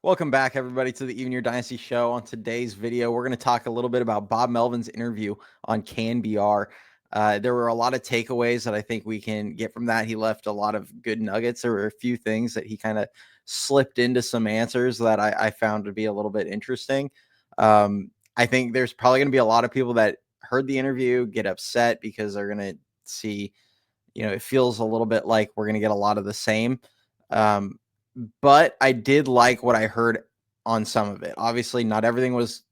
Welcome back, everybody, to the Even Your Dynasty show. On today's video, we're going to talk a little bit about Bob Melvin's interview on KNBR. There were a lot of takeaways that I think we can get from that. He left a lot of good nuggets. There were a few things that he kind of slipped into some answers that I found to be a little bit interesting. I think there's probably going to be a lot of people that heard the interview get upset because they're going to see, it feels a little bit like we're going to get a lot of the same. But I did like what I heard on some of it. Obviously, not everything was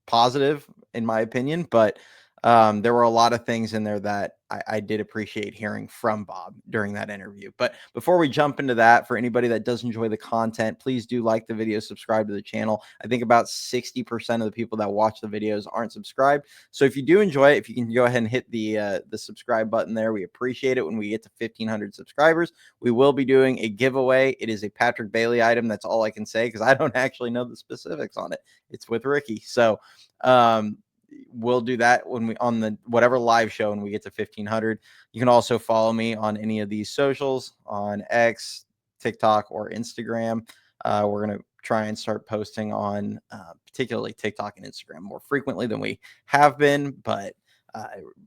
positive, in my opinion, but there were a lot of things in there that I did appreciate hearing from Bob during that interview. But before we jump into that, for anybody that does enjoy the content, please do like the video, subscribe to the channel. I think about 60% of the people that watch the videos aren't subscribed. So if you do enjoy it, if you can go ahead and hit the subscribe button there, we appreciate it. When we get to 1,500 subscribers, we will be doing a giveaway. It is a Patrick Bailey item. That's all I can say because I don't actually know the specifics on it. It's with Ricky. So we'll do that when we on the whatever live show when we get to 1,500. You can also follow me on any of these socials on X, TikTok, or Instagram. We're going to try and start posting on particularly TikTok and Instagram more frequently than we have been, but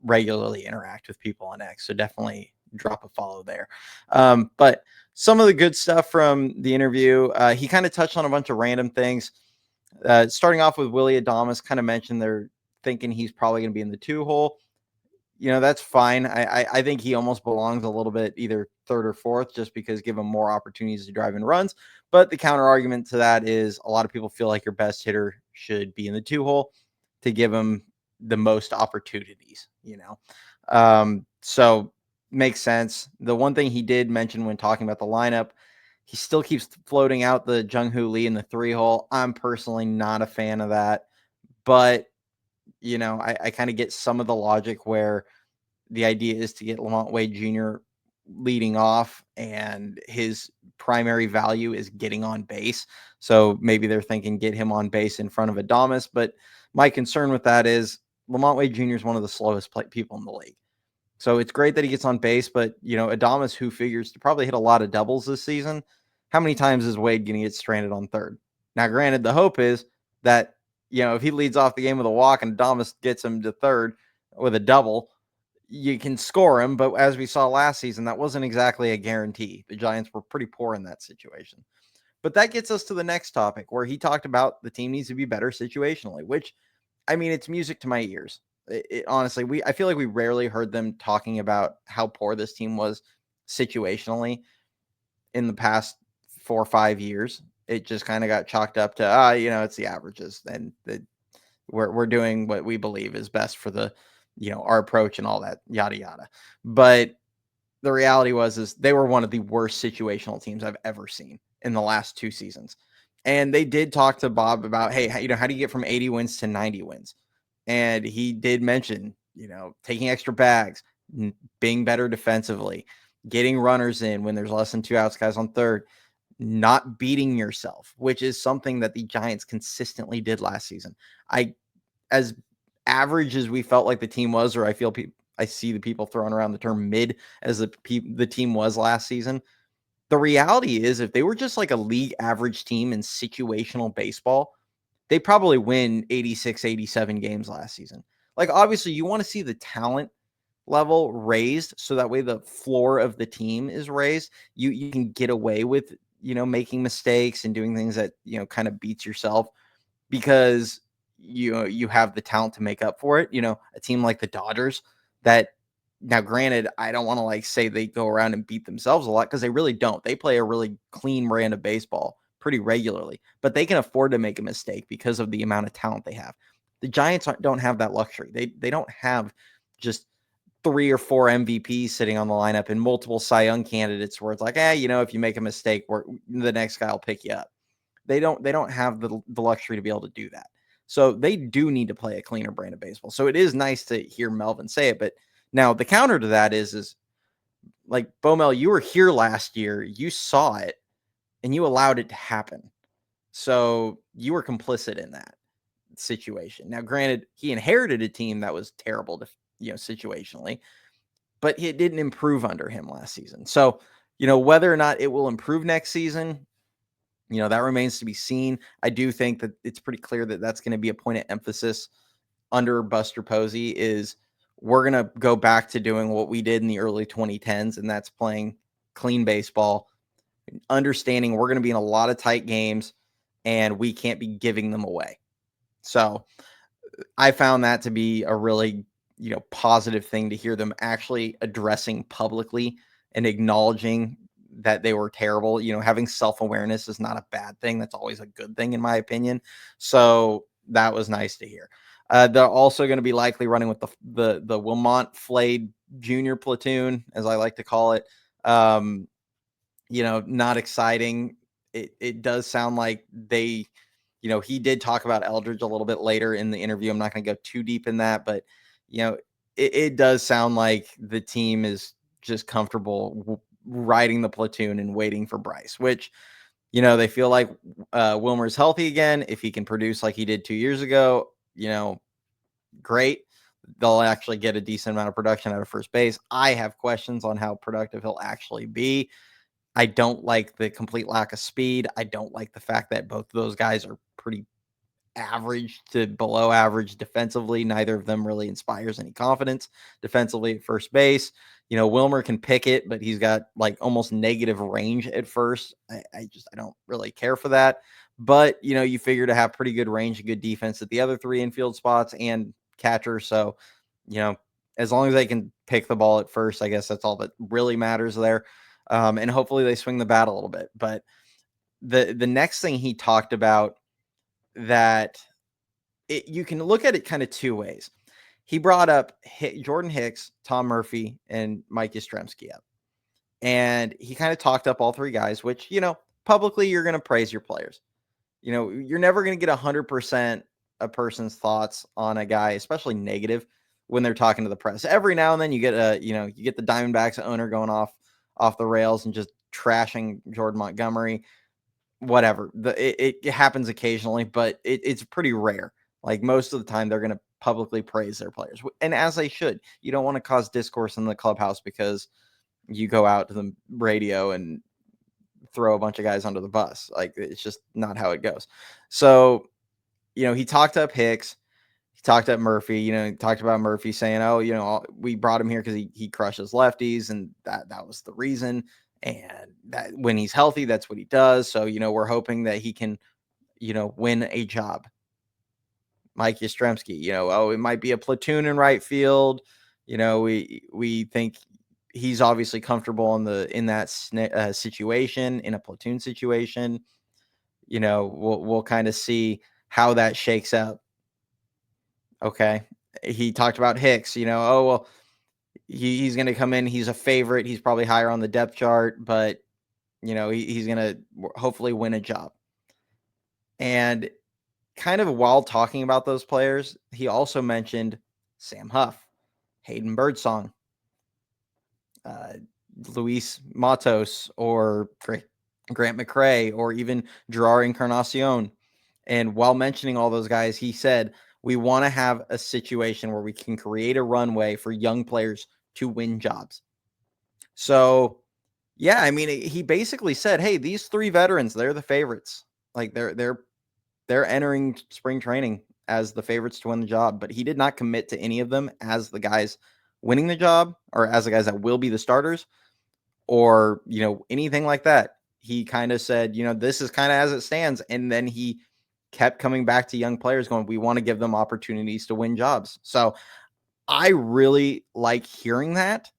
regularly interact with people on X. So definitely drop a follow there. But some of the good stuff from the interview, he kind of touched on a bunch of random things. Starting off with Willy Adames, kind of mentioned they're thinking he's probably going to be in the 2-hole. That's fine. I think he almost belongs a little bit either third or fourth, just because give him more opportunities to drive in runs. But the counter argument to that is a lot of people feel like your best hitter should be in the 2-hole to give him the most opportunities, So makes sense. The one thing he did mention when talking about the lineup, he still keeps floating out the Jung-Hoo Lee in the 3-hole. I'm personally not a fan of that, but I kind of get some of the logic where the idea is to get Lamont Wade Jr. leading off, and his primary value is getting on base. So maybe they're thinking get him on base in front of Adames. But my concern with that is Lamont Wade Jr. is one of the slowest people in the league. So it's great that he gets on base, but Adames, who figures to probably hit a lot of doubles this season, how many times is Wade going to get stranded on third? Now, granted, the hope is that if he leads off the game with a walk and Adames gets him to third with a double, you can score him. But as we saw last season, that wasn't exactly a guarantee. The Giants were pretty poor in that situation. But that gets us to the next topic, where he talked about the team needs to be better situationally, which, it's music to my ears. Honestly, I feel like we rarely heard them talking about how poor this team was situationally in the past 4 or 5 years. It just kind of got chalked up to, it's the averages, and we're doing what we believe is best for the, our approach and all that, yada, yada. But the reality is they were one of the worst situational teams I've ever seen in the last 2 seasons. And they did talk to Bob about, hey, how do you get from 80 wins to 90 wins? And he did mention, taking extra bags, being better defensively, getting runners in when there's less than 2 outs, guys on third, not beating yourself, which is something that the Giants consistently did last season. As average as we felt like the team was, or I see the people throwing around the term mid as the team was last season. The reality is, if they were just like a league average team in situational baseball, they probably win 86, 87 games last season. Like, obviously, you want to see the talent level raised so that way the floor of the team is raised. You can get away with, making mistakes and doing things that, kind of beats yourself because you have the talent to make up for it. A team like the Dodgers that, now granted, I don't want to say they go around and beat themselves a lot, because they really don't. They play a really clean brand of baseball pretty regularly, but they can afford to make a mistake because of the amount of talent they have. The Giants don't have that luxury. They don't have just 3 or 4 MVPs sitting on the lineup and multiple Cy Young candidates where it's like, if you make a mistake, the next guy will pick you up. They don't have the luxury to be able to do that. So they do need to play a cleaner brand of baseball. So it is nice to hear Melvin say it. But now the counter to that is like, BoMel, you were here last year. You saw it and you allowed it to happen. So you were complicit in that situation. Now, granted, he inherited a team that was terrible to, situationally, but it didn't improve under him last season. So, whether or not it will improve next season, That remains to be seen. I do think that it's pretty clear that that's going to be a point of emphasis under Buster Posey is we're going to go back to doing what we did in the early 2010s, and that's playing clean baseball, understanding we're going to be in a lot of tight games and we can't be giving them away. So I found that to be a really, positive thing to hear them actually addressing publicly and acknowledging that they were terrible. Having self-awareness is not a bad thing. That's always a good thing in my opinion. So that was nice to hear. They're also going to be likely running with the Wilmot Flade Junior platoon, as I like to call it. Not exciting. It does sound like they, he did talk about Eldridge a little bit later in the interview. I'm not going to go too deep in that, but it does sound like the team is just comfortable riding the platoon and waiting for Bryce, which, they feel like Wilmer's healthy again. If he can produce like he did 2 years ago, great. They'll actually get a decent amount of production out of first base. I have questions on how productive he'll actually be. I don't like the complete lack of speed. I don't like the fact that both of those guys are pretty average to below average defensively. Neither of them really inspires any confidence defensively at first base. Wilmer can pick it, but he's got like almost negative range at first. I don't really care for that. But, you figure to have pretty good range and good defense at the other three infield spots and catcher. So, as long as they can pick the ball at first, I guess that's all that really matters there. And hopefully they swing the bat a little bit. But the next thing he talked about that you can look at it kind of two ways. He brought up Jordan Hicks, Tom Murphy, and Mike Yastrzemski up. And he kind of talked up all three guys, which, publicly you're going to praise your players. You're never going to get 100% a person's thoughts on a guy, especially negative, when they're talking to the press. Every now and then you get you get the Diamondbacks owner going off the rails and just trashing Jordan Montgomery. Whatever. It happens occasionally, but it's pretty rare. Like most of the time, they're going to publicly praise their players, and as they should. You don't want to cause discourse in the clubhouse because you go out to the radio and throw a bunch of guys under the bus. Like it's just not how it goes. So, he talked up Hicks. He talked up Murphy. He talked about Murphy saying, "Oh, we brought him here because he crushes lefties, and that was the reason." And that when he's healthy, that's what he does. So, we're hoping that he can, win a job. Mike Yastrzemski, it might be a platoon in right field. We think he's obviously comfortable in that situation, in a platoon situation. We'll kind of see how that shakes up. Okay. He talked about Hicks, he's going to come in. He's a favorite. He's probably higher on the depth chart, but he's going to hopefully win a job. And kind of while talking about those players, he also mentioned Sam Huff, Hayden Birdsong, Luis Matos, or Grant McCray, or even Gerard Encarnacion. And while mentioning all those guys, he said, we want to have a situation where we can create a runway for young players to win jobs. So, yeah, I mean, he basically said, hey, these three veterans, they're the favorites. Like they're entering spring training as the favorites to win the job, but he did not commit to any of them as the guys winning the job or as the guys that will be the starters or, anything like that. He kind of said, this is kind of as it stands. And then he kept coming back to young players going, we want to give them opportunities to win jobs. So I really like hearing that.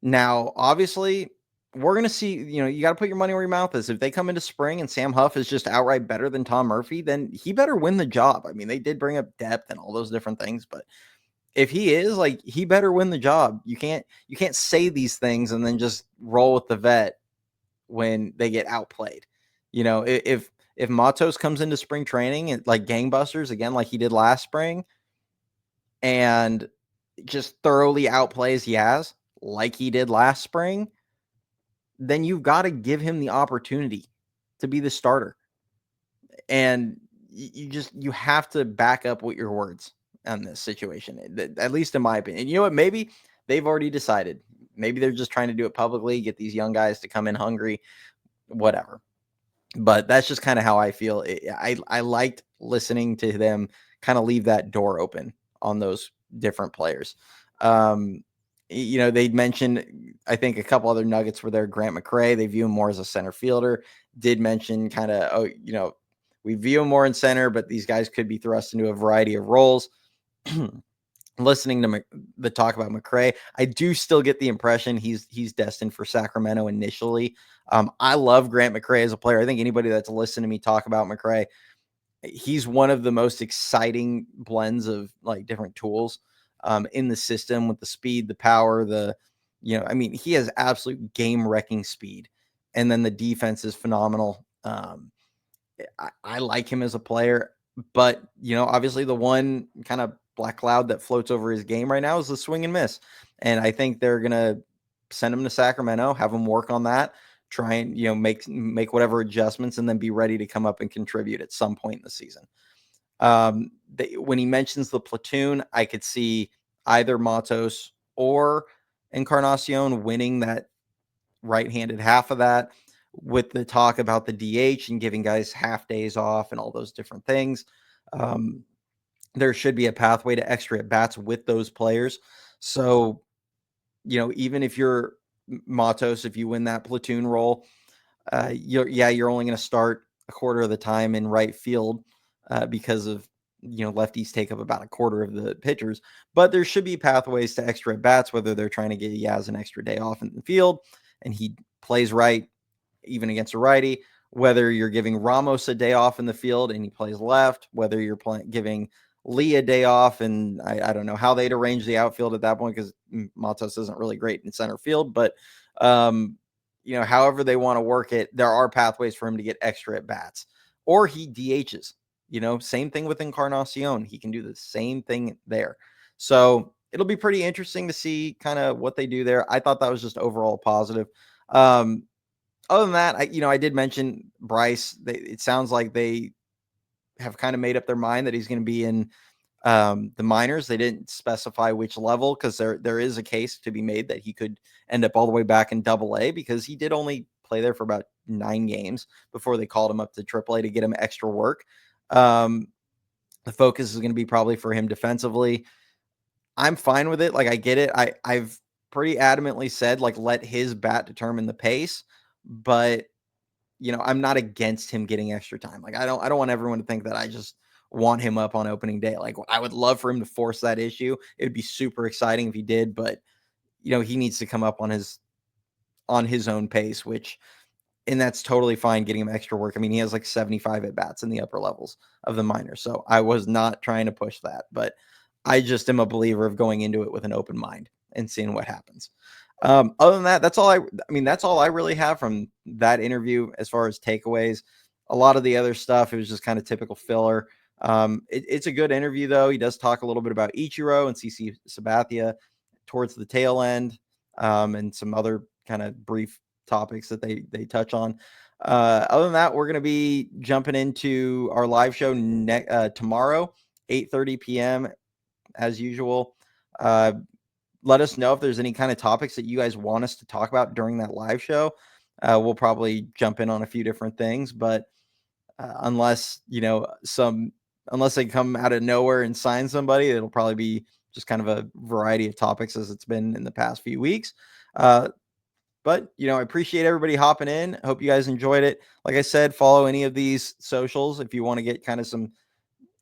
Now, obviously, we're going to see, you got to put your money where your mouth is. If they come into spring and Sam Huff is just outright better than Tom Murphy, then he better win the job. I mean, they did bring up depth and all those different things, but if he is, like, he better win the job. You can't say these things and then just roll with the vet when they get outplayed. If Matos comes into spring training and like gangbusters again, like he did last spring, and just thoroughly outplays Yaz like he did last spring, then you've got to give him the opportunity to be the starter. And you have to back up with your words on this situation, at least in my opinion. And you know what? Maybe they've already decided. Maybe they're just trying to do it publicly, get these young guys to come in hungry, whatever. But that's just kind of how I feel. I liked listening to them kind of leave that door open on those different players. Um, they mentioned, I think a couple other nuggets were there. Grant McCray, they view him more as a center fielder. Did mention kind of, we view him more in center, but these guys could be thrust into a variety of roles. Listening to the talk about McCray, I do still get the impression he's destined for Sacramento initially. I love Grant McCray as a player. I think anybody that's listened to me talk about McCray, he's one of the most exciting blends of like different tools in the system, with the speed, the power, he has absolute game wrecking speed, and then the defense is phenomenal. I like him as a player, but obviously the one kind of black cloud that floats over his game right now is the swing and miss. And I think they're gonna send him to Sacramento, have him work on that, try and make whatever adjustments, and then be ready to come up and contribute at some point in the season. When he mentions the platoon, I could see either Matos or Encarnacion winning that right-handed half of that, with the talk about the DH and giving guys half days off and all those different things. There should be a pathway to extra at bats with those players. So, even if you're Matos, if you win that platoon role, you're only going to start a quarter of the time in right field because of lefties take up about a quarter of the pitchers. But there should be pathways to extra at bats, whether they're trying to get Yaz an extra day off in the field and he plays right even against a righty, whether you're giving Ramos a day off in the field and he plays left, whether you're giving Lee a day off, and I don't know how they'd arrange the outfield at that point because Matos isn't really great in center field, but however they want to work it, there are pathways for him to get extra at bats, or he DHs. Same thing with Encarnacion. He can do the same thing there. So it'll be pretty interesting to see kind of what they do there. I thought that was just overall positive. Other than that, I did mention Bryce. It sounds like they have kind of made up their mind that he's going to be in the minors. They didn't specify which level, because there is a case to be made that he could end up all the way back in AA, because he did only play there for about 9 games before they called him up to AAA to get him extra work. The focus is going to be probably for him defensively. I'm fine with it. Like, I get it. I've pretty adamantly said, like, let his bat determine the pace, but I'm not against him getting extra time. Like, I don't want everyone to think that I just want him up on opening day. Like, I would love for him to force that issue. It would be super exciting if he did, but he needs to come up on his own pace, and that's totally fine getting him extra work. I mean, he has like 75 at bats in the upper levels of the minors. So I was not trying to push that, but I just am a believer of going into it with an open mind and seeing what happens. Other than that, that's all that's all I really have from that interview as far as takeaways. A lot of the other stuff, it was just kind of typical filler. It's a good interview, though. He does talk a little bit about Ichiro and CC Sabathia towards the tail end, and some other kind of brief topics that they touch on. Other than that, we're going to be jumping into our live show tomorrow, 8:30 p.m. as usual. Let us know if there's any kind of topics that you guys want us to talk about during that live show. We'll probably jump in on a few different things, but unless they come out of nowhere and sign somebody, it'll probably be just kind of a variety of topics as it's been in the past few weeks. But I appreciate everybody hopping in. Hope you guys enjoyed it. Like I said, follow any of these socials if you want to get kind of some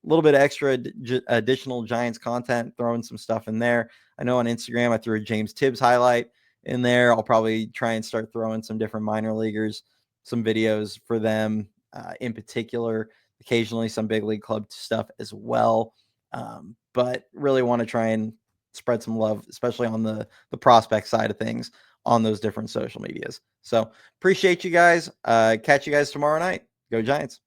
little bit extra additional Giants content, throwing some stuff in there. I know on Instagram I threw a James Tibbs highlight in there. I'll probably try and start throwing some different minor leaguers, some videos for them in particular, occasionally some big league club stuff as well. But really want to try and spread some love, especially on the prospect side of things on those different social medias. So appreciate you guys. Catch you guys tomorrow night. Go Giants.